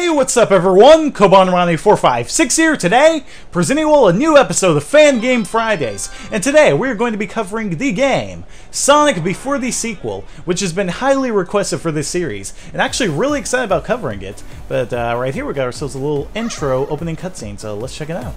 Hey, what's up everyone? KobanRani456 here, today presenting you all a new episode of Fan Game Fridays. And today we're going to be covering the game, Sonic Before the Sequel, which has been highly requested for this series. And actually really excited about covering it. But right here we got ourselves a little intro opening cutscene, so let's check it out.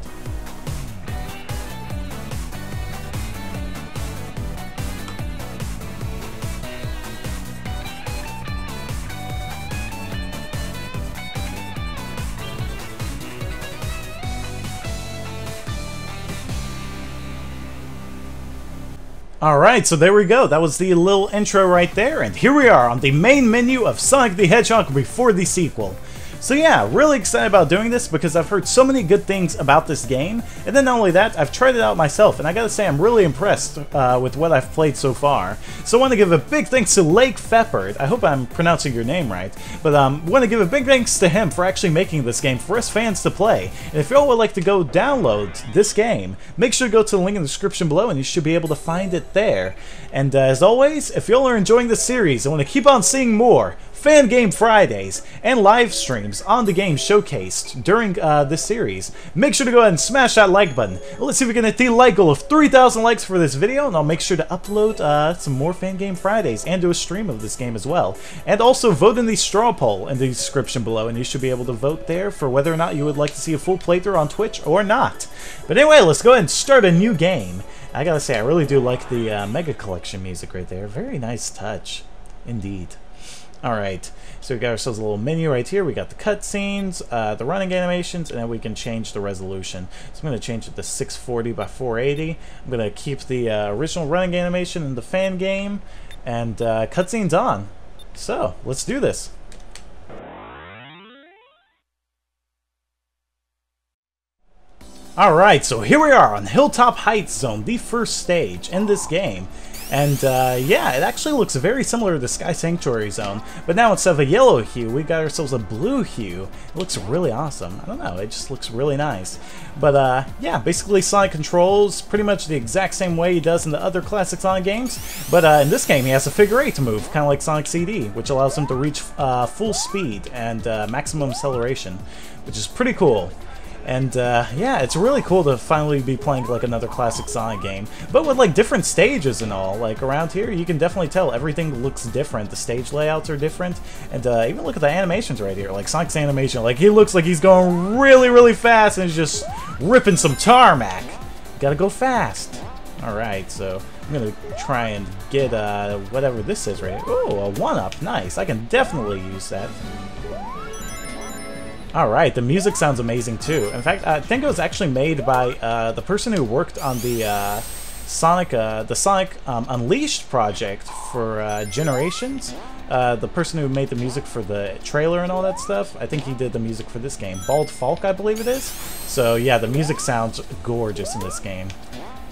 Alright, so there we go. That was the little intro right there, and here we are on the main menu of Sonic the Hedgehog Before the Sequel. So yeah, really excited about doing this because I've heard so many good things about this game, and then not only that, I've tried it out myself, and I gotta say I'm really impressed with what I've played so far. So I want to give a big thanks to Lake Feppard, I hope I'm pronouncing your name right, but want to give a big thanks to him for actually making this game for us fans to play. And if y'all would like to go download this game, make sure to go to the link in the description below and you should be able to find it there. And as always, if y'all are enjoying this series and want to keep on seeing more Fan Game Fridays and live streams on the game showcased during this series, make sure to go ahead and smash that like button. Let's see if we can hit the like goal of 3,000 likes for this video, and I'll make sure to upload some more Fan Game Fridays and do a stream of this game as well. And also vote in the straw poll in the description below, and you should be able to vote there for whether or not you would like to see a full playthrough on Twitch or not. But anyway, let's go ahead and start a new game. I gotta say, I really do like the Mega Collection music right there. Very nice touch, indeed. Alright, so we got ourselves a little menu right here. We got the cutscenes, the running animations, and then we can change the resolution. So I'm going to change it to 640 by 480. I'm going to keep the original running animation in the fan game, and cutscenes on. So, let's do this. Alright, so here we are on Hilltop Heights Zone, the first stage in this game. And yeah, it actually looks very similar to the Sky Sanctuary Zone, but now instead of a yellow hue, we got ourselves a blue hue. It looks really awesome. I don't know, it just looks really nice. But yeah, basically Sonic controls pretty much the exact same way he does in the other classic Sonic games, but in this game he has a figure 8 to move, kind of like Sonic CD, which allows him to reach full speed and maximum acceleration, which is pretty cool. And yeah, it's really cool to finally be playing like another classic Sonic game, but with like different stages and all. Like around here, you can definitely tell everything looks different. The stage layouts are different, and even look at the animations right here. Like Sonic's animation, like he looks like he's going really, really fast and he's just ripping some tarmac. Gotta go fast. All right, so I'm gonna try and get whatever this is right here. Oh, a 1-up, nice. I can definitely use that. Alright, the music sounds amazing too. In fact, I think it was actually made by the person who worked on the Sonic Unleashed project for Generations. The person who made the music for the trailer and all that stuff, I think he did the music for this game. Bald Falk, I believe it is. So yeah, the music sounds gorgeous in this game.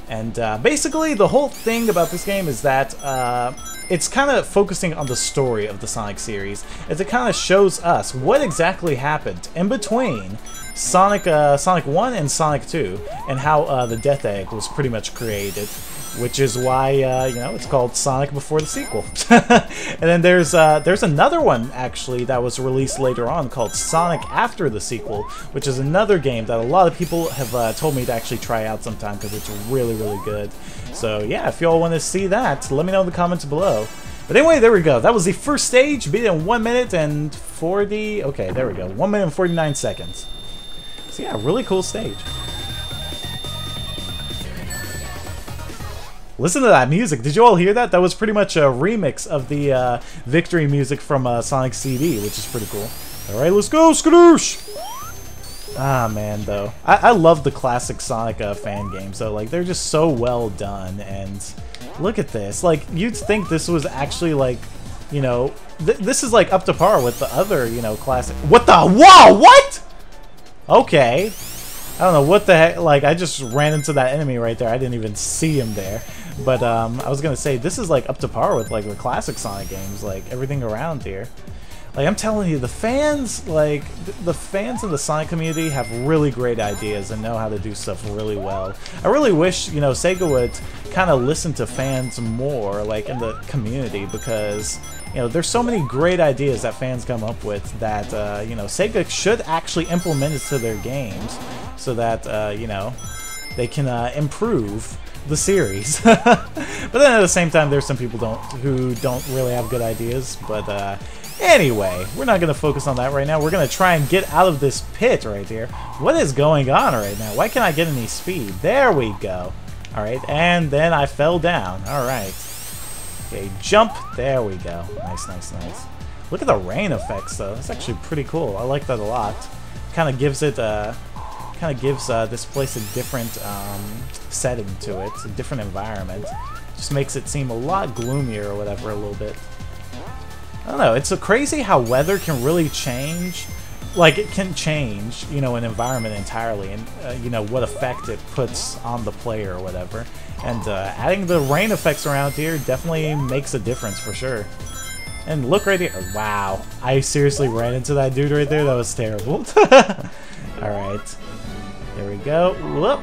And basically, the whole thing about this game is that it's kind of focusing on the story of the Sonic series, as it kind of shows us what exactly happened in between Sonic 1 and Sonic 2, and how the Death Egg was pretty much created, which is why you know, it's called Sonic Before the Sequel. And then there's another one actually that was released later on called Sonic After the Sequel, which is another game that a lot of people have told me to actually try out sometime because it's really, really good. So yeah, if y'all want to see that, let me know in the comments below. But anyway, there we go. That was the first stage, beat it in 1 minute and 40... Okay, there we go. 1 minute and 49 seconds. So yeah, really cool stage. Listen to that music. Did you all hear that? That was pretty much a remix of the victory music from Sonic CD, which is pretty cool. Alright, let's go, Skadoosh! Ah, man, though. I love the classic Sonic fan games, though. Like, they're just so well done, and look at this. Like, you'd think this was actually, like, you know... this is, like, up to par with the other, you know, classic... What the... Whoa! What?! Okay. I don't know what the heck... Like, I just ran into that enemy right there. I didn't even see him there. But, I was gonna say, this is, like, up to par with, like, the classic Sonic games. Like, everything around here. Like, I'm telling you, the fans, like, the fans in the Sonic community have really great ideas and know how to do stuff really well. I really wish, you know, Sega would kind of listen to fans more, like, in the community, because, you know, there's so many great ideas that fans come up with that, you know, Sega should actually implement it to their games so that, you know, they can improve the series. But then at the same time, there's some people who don't really have good ideas, but, anyway, we're not going to focus on that right now. We're going to try and get out of this pit right here. What is going on right now? Why can't I get any speed? There we go. Alright, and then I fell down. Alright. Okay, jump. There we go. Nice, nice, nice. Look at the rain effects, though. That's actually pretty cool. I like that a lot. Kind of gives it, this place a different setting to it. A different environment. Just makes it seem a lot gloomier or whatever a little bit. I don't know, it's so crazy how weather can really change. Like, it can change, you know, an environment entirely, and, you know, what effect it puts on the player or whatever. And adding the rain effects around here definitely makes a difference for sure. And look right here. Wow, I seriously ran into that dude right there. That was terrible. Alright, there we go. Whoop.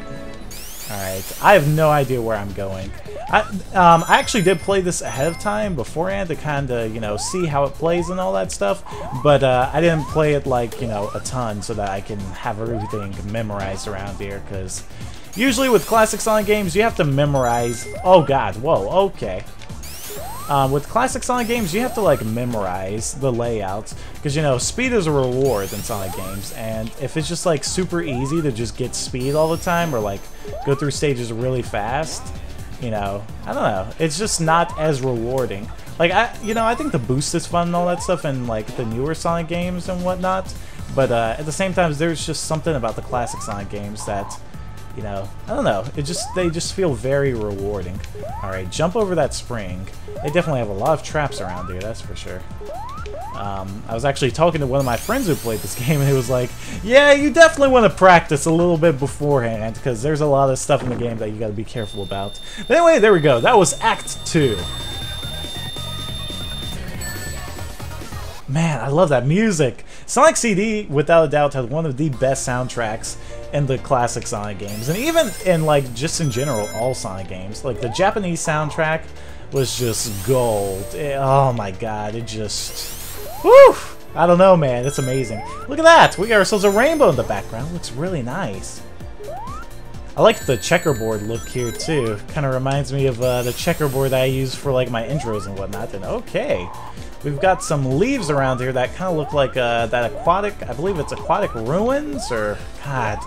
Alright, I have no idea where I'm going. I actually did play this ahead of time beforehand to kind of, you know, see how it plays and all that stuff, but I didn't play it, like, you know, a ton so that I can have everything memorized around here, because usually with classic Sonic games, you have to memorize... Oh god, whoa, okay. With classic Sonic games, you have to, like, memorize the layouts, because, you know, speed is a reward in Sonic games, and if it's just, like, super easy to just get speed all the time, or, like, go through stages really fast, you know, I don't know, it's just not as rewarding. Like, I think the boost is fun and all that stuff in, like, the newer Sonic games and whatnot, but at the same time, there's just something about the classic Sonic games that, you know, I don't know, they just feel very rewarding. Alright, jump over that spring. They definitely have a lot of traps around here, that's for sure. I was actually talking to one of my friends who played this game, and he was like, yeah, you definitely want to practice a little bit beforehand, because there's a lot of stuff in the game that you got to be careful about. But anyway, there we go. That was Act 2. Man, I love that music. Sonic CD, without a doubt, has one of the best soundtracks in the classic Sonic games, and even in, like, just in general, all Sonic games. Like, the Japanese soundtrack was just gold. Oh my god, it just... Woo! I don't know, man. It's amazing. Look at that! We got ourselves a rainbow in the background. Looks really nice. I like the checkerboard look here, too. Kind of reminds me of the checkerboard that I use for, like, my intros and whatnot. And okay, we've got some leaves around here that kind of look like that aquatic... I believe it's aquatic ruins, or... God,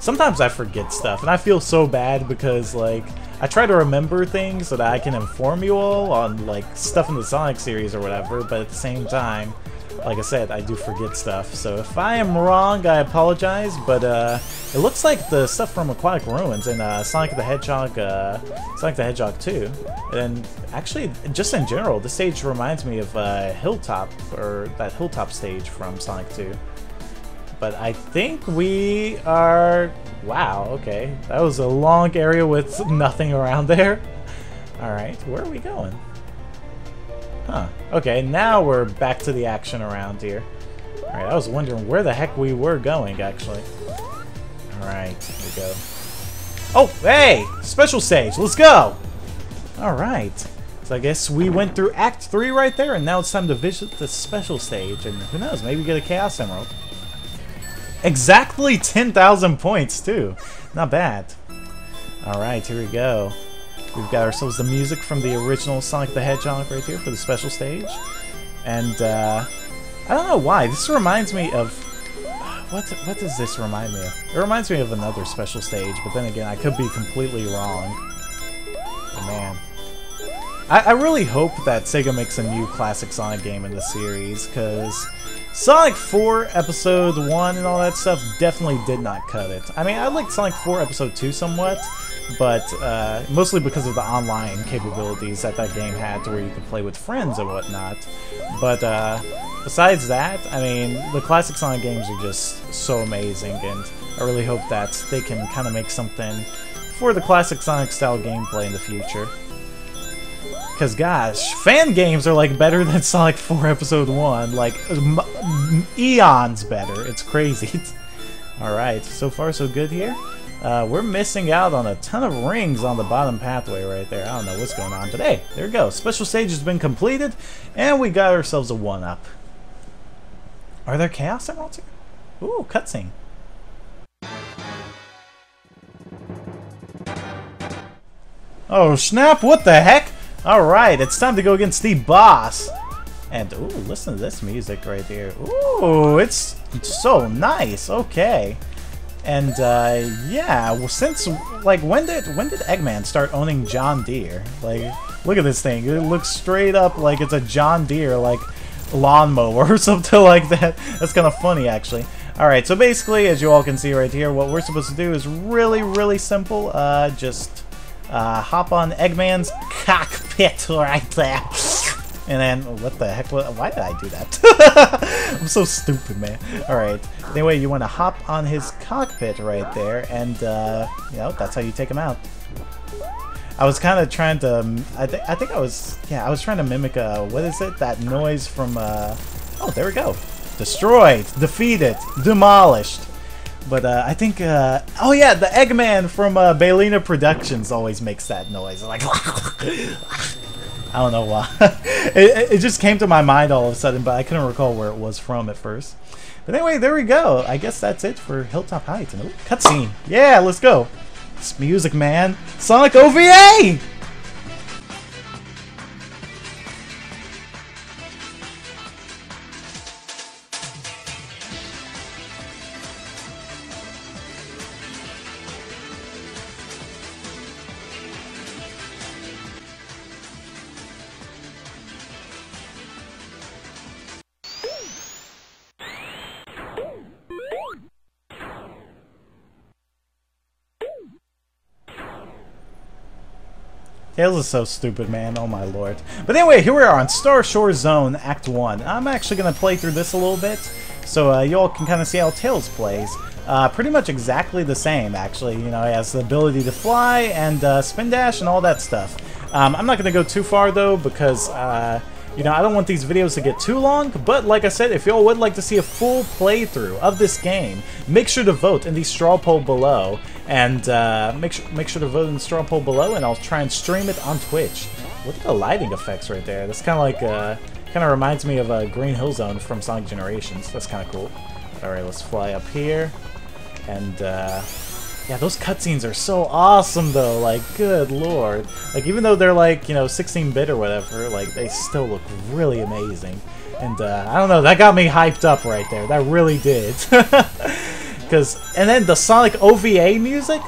sometimes I forget stuff, and I feel so bad because, like, I try to remember things so that I can inform you all on, like, stuff in the Sonic series or whatever, but at the same time, like I said, I do forget stuff. So if I am wrong, I apologize, but it looks like the stuff from Aquatic Ruins and Sonic the Hedgehog 2. And actually, just in general, this stage reminds me of Hilltop, or that Hilltop stage from Sonic 2. But I think we are... Wow, okay. That was a long area with nothing around there. Alright, where are we going? Huh. Okay, now we're back to the action around here. Alright, I was wondering where the heck we were going, actually. Alright, here we go. Oh, hey! Special stage, let's go! Alright. So I guess we went through Act 3 right there, and now it's time to visit the special stage. And who knows, maybe get a Chaos Emerald. Exactly 10,000 points, too. Not bad. Alright, here we go. We've got ourselves the music from the original Sonic the Hedgehog right here for the special stage. And, I don't know why. This reminds me of... What does this remind me of? It reminds me of another special stage, but then again, I could be completely wrong. Oh, man. I really hope that Sega makes a new classic Sonic game in the series, because Sonic 4 Episode 1 and all that stuff definitely did not cut it. I mean, I liked Sonic 4 Episode 2 somewhat, but mostly because of the online capabilities that game had to where you could play with friends and whatnot. But besides that, I mean, the classic Sonic games are just so amazing, and I really hope that they can kind of make something for the classic Sonic style gameplay in the future. Because, gosh, fan games are, like, better than Sonic 4 Episode 1. Like, eons better. It's crazy. Alright, so far so good here. We're missing out on a ton of rings on the bottom pathway right there. I don't know what's going on, but hey, there we go. Special stage has been completed, and we got ourselves a 1-up. Are there Chaos Emeralds here? Ooh, cutscene. Oh snap, what the heck? Alright, it's time to go against the boss. And ooh, listen to this music right here. Ooh, it's so nice. Okay. And yeah, well, since like when did Eggman start owning John Deere? Like, look at this thing. It looks straight up like it's a John Deere like lawnmower or something like that. That's kind of funny actually. Alright, so basically, as you all can see right here, what we're supposed to do is really simple. Just hop on Eggman's cockpit right there. And then, what the heck, why did I do that? I'm so stupid, man. Alright, anyway, you want to hop on his cockpit right there, and, you know, that's how you take him out. I was kind of trying to, I think I was trying to mimic, what is it, that noise from, oh, there we go. Destroyed, defeated, demolished. But, I think, oh yeah, the Eggman from, Baylina Productions always makes that noise, like, I don't know why. it just came to my mind all of a sudden, but I couldn't recall where it was from at first. But anyway, there we go. I guess that's it for Hilltop Heights. And cutscene. Yeah, let's go. It's music, man. Sonic OVA! Tails is so stupid, man. Oh my lord. But anyway, here we are on Star Shore Zone Act 1. I'm actually going to play through this a little bit, so you all can kind of see how Tails plays. Pretty much exactly the same, actually. You know, he has the ability to fly and spin dash and all that stuff. I'm not going to go too far, though, because, you know, I don't want these videos to get too long. But like I said, if y'all would like to see a full playthrough of this game, make sure to vote in the straw poll below. And make sure to vote in the straw poll below, and I'll try and stream it on Twitch. Look at the lighting effects right there. That's kind of like, kind of reminds me of Green Hill Zone from Sonic Generations. That's kind of cool. Alright, let's fly up here. And, yeah, those cutscenes are so awesome, though. Like, good lord. Like, even though they're, like, you know, 16-bit or whatever, like, they still look really amazing. And, I don't know, that got me hyped up right there. That really did. And then the Sonic OVA music?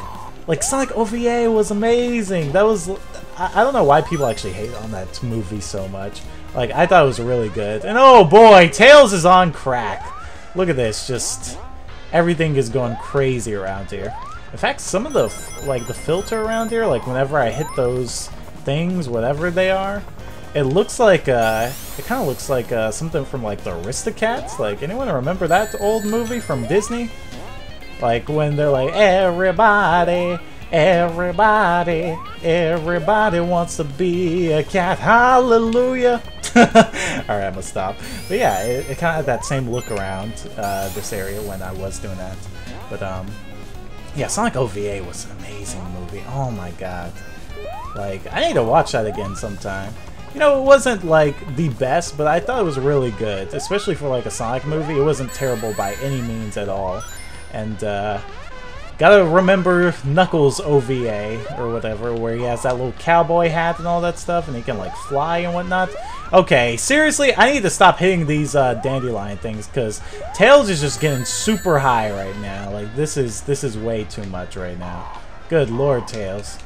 Like, Sonic OVA was amazing. That was... I don't know why people actually hate on that movie so much. Like, I thought it was really good. And oh boy, Tails is on crack. Look at this, just... everything is going crazy around here. In fact, some of the, like, the filter around here, like, whenever I hit those things, whatever they are, it looks like, it kind of looks like, something from, like, the Aristocats. Like, anyone remember that old movie from Disney? Like, when they're like, everybody wants to be a cat, hallelujah. Alright, I'm gonna stop. But yeah, it kind of had that same look around this area when I was doing that. But, yeah, Sonic OVA was an amazing movie. Oh my god. Like, I need to watch that again sometime. You know, it wasn't, like, the best, but I thought it was really good. Especially for, like, a Sonic movie. It wasn't terrible by any means at all. And, gotta remember Knuckles OVA, or whatever, where he has that little cowboy hat and all that stuff, and he can, like, fly and whatnot. Okay, seriously, I need to stop hitting these, dandelion things, because Tails is just getting super high right now. Like, this is way too much right now. Good lord, Tails.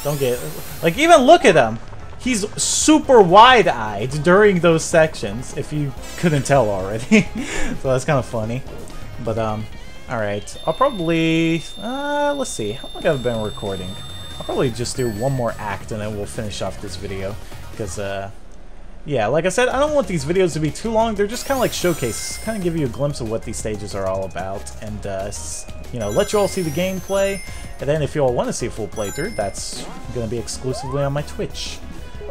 Don't get... like, even look at him! He's super wide-eyed during those sections, if you couldn't tell already. So that's kind of funny. But, alright, I'll probably, let's see, how long have I been recording? I'll probably just do one more act and then we'll finish off this video, because, yeah, like I said, I don't want these videos to be too long. They're just kind of like showcases, kind of give you a glimpse of what these stages are all about, and, you know, let you all see the gameplay, and then if you all want to see a full playthrough, that's going to be exclusively on my Twitch.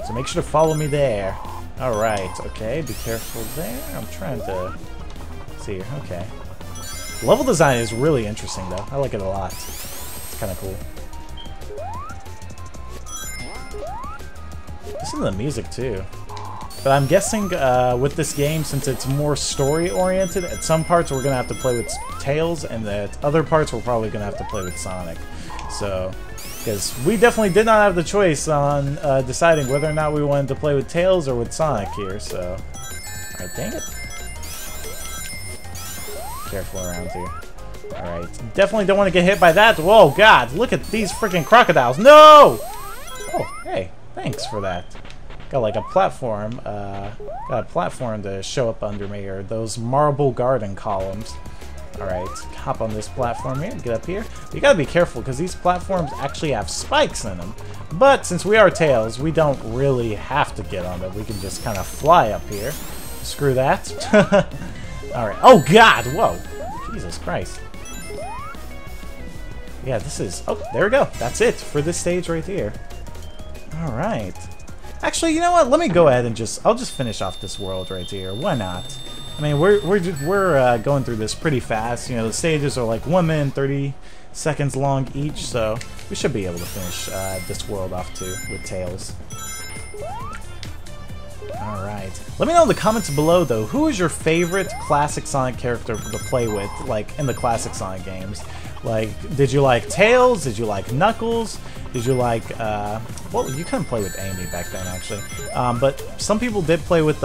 So make sure to follow me there. Alright, okay, be careful there. I'm trying to see here. Okay. Level design is really interesting, though. I like it a lot. It's kind of cool. Listen to the music, too. But I'm guessing with this game, since it's more story-oriented, at some parts we're going to have to play with Tails, and at other parts we're probably going to have to play with Sonic. So, because we definitely did not have the choice on deciding whether or not we wanted to play with Tails or with Sonic here, so... Alright, dang it. Careful around here. Alright, definitely don't want to get hit by that. Whoa, God, look at these freaking crocodiles. No! Oh, hey, thanks for that. Got like a platform, to show up under me, or those marble garden columns. Alright, hop on this platform here, get up here. But you gotta be careful, because these platforms actually have spikes in them. But since we are Tails, we don't really have to get on them. We can just kind of fly up here. Screw that. Alright, oh God, whoa. Jesus Christ. Yeah, this is, oh, there we go. That's it for this stage right here. Alright. Actually, you know what? Let me go ahead and I'll just finish off this world right here. Why not? I mean, we're going through this pretty fast. You know, the stages are like 1 minute 30 seconds long each, so we should be able to finish this world off too with Tails. Alright. Let me know in the comments below, though, who is your favorite classic Sonic character to play with, like, in the classic Sonic games? Like, did you like Tails? Did you like Knuckles? Did you like, well, you couldn't play with Amy back then, actually. But some people did play with,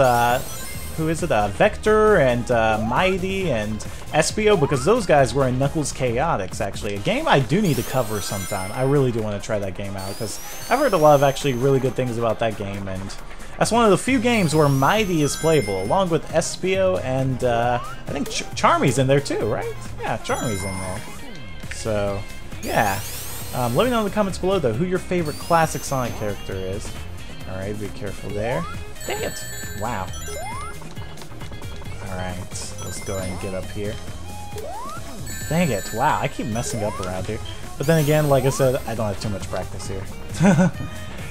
who is it? Vector and Mighty and Espio, because those guys were in Knuckles Chaotix, actually. A game I do need to cover sometime. I really do want to try that game out, because I've heard a lot of actually really good things about that game, and that's one of the few games where Mighty is playable, along with Espio and, I think Charmy's in there too, right? Yeah, Charmy's in there. So, yeah. Let me know in the comments below, though, who your favorite classic Sonic character is. Alright, be careful there. Dang it! Wow. Alright, let's go ahead and get up here. Dang it, wow, I keep messing up around here. But then again, like I said, I don't have too much practice here.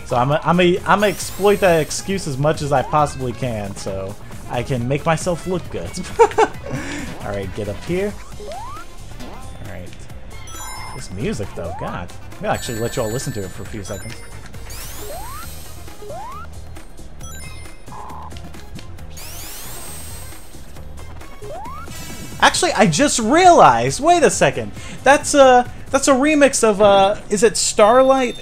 So I'm gonna exploit that excuse as much as I possibly can, so I can make myself look good. Alright, get up here. Alright. This music, though, God. I'm gonna actually let you all listen to it for a few seconds. Actually, I just realized. Wait a second. That's a remix of is it Starlight?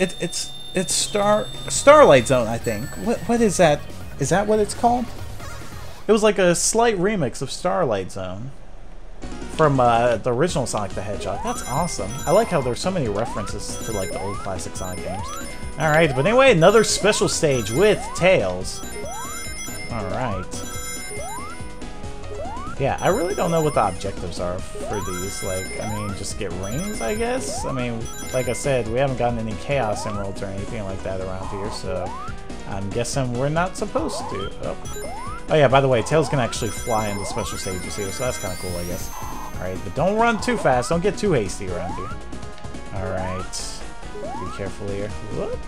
It's Starlight Zone, I think. What is that? Is that what it's called? It was like a slight remix of Starlight Zone from the original Sonic the Hedgehog. That's awesome. I like how there's so many references to like the old classic Sonic games. Alright, but anyway, another special stage with Tails. Alright. Yeah, I really don't know what the objectives are for these. Like, I mean, just get rings, I guess? I mean, like I said, we haven't gotten any Chaos Emeralds or anything like that around here, so I'm guessing we're not supposed to. Oh yeah, by the way, Tails can actually fly into special stages here, so that's kind of cool, I guess. Alright, but don't run too fast. Don't get too hasty around here. Alright. Be careful here. Whoop.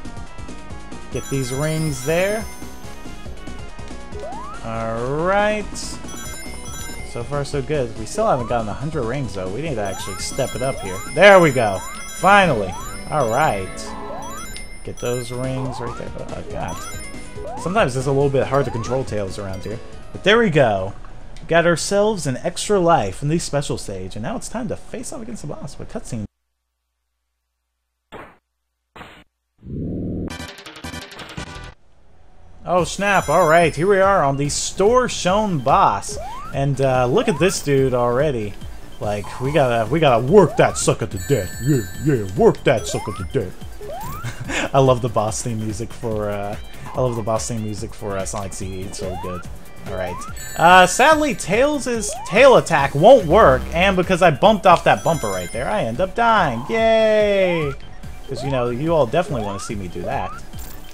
Get these rings there. Alright. So far, so good. We still haven't gotten 100 rings, though. We need to actually step it up here. There we go. Finally. Alright. Get those rings right there. Oh, God. Sometimes it's a little bit hard to control Tails around here. But there we go. We got ourselves an extra life in the special stage. And now it's time to face off against the boss with cutscene. Oh, snap. Alright. Here we are on the Store Shown boss. And look at this dude already. Like, we gotta work that sucker to death. Yeah, work that sucker to death. I love the boss theme music for Sonic CD. It's so good. Alright. Sadly, Tails' tail attack won't work, and because I bumped off that bumper right there, I end up dying. Yay! Because, you know, you all definitely want to see me do that.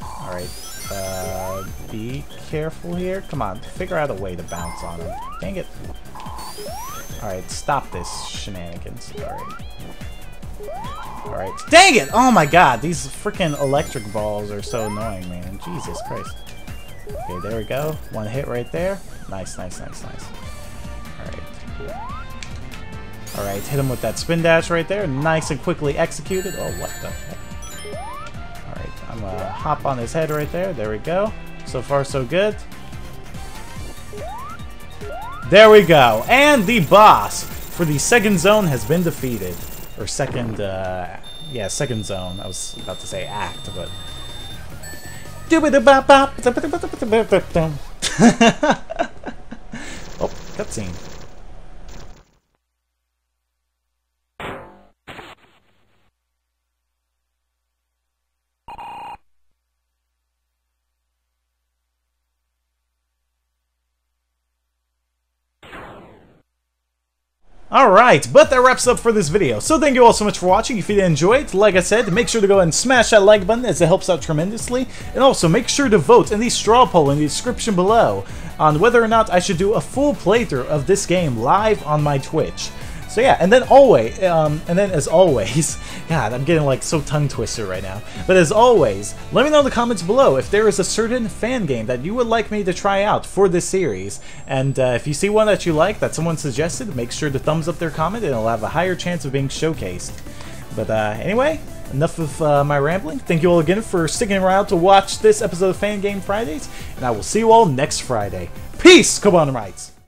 Alright. Be careful here. Come on, figure out a way to bounce on him. Dang it. Alright, stop this shenanigans. Alright. Alright. Dang it! Oh my god, these freaking electric balls are so annoying, man. Jesus Christ. Okay, there we go. One hit right there. Nice, nice, nice, nice. Alright. Alright, hit him with that spin dash right there. Nice and quickly executed. Oh, what the heck? Alright, I'm gonna hop on his head right there. There we go. So far, so good. There we go. And the boss for the second zone has been defeated. Or second, yeah, second zone. I was about to say act, but... Oh, cutscene. Alright, but that wraps up for this video. So thank you all so much for watching. If you did enjoy it, like I said, make sure to go ahead and smash that like button as it helps out tremendously. And also make sure to vote in the straw poll in the description below on whether or not I should do a full playthrough of this game live on my Twitch. So yeah, and then as always, God, I'm getting like so tongue twister right now. But as always, let me know in the comments below if there is a certain fan game that you would like me to try out for this series. And if you see one that you like, that someone suggested, make sure to thumbs up their comment and it'll have a higher chance of being showcased. But anyway, enough of my rambling. Thank you all again for sticking around to watch this episode of Fan Game Fridays, and I will see you all next Friday. Peace, Cobonites!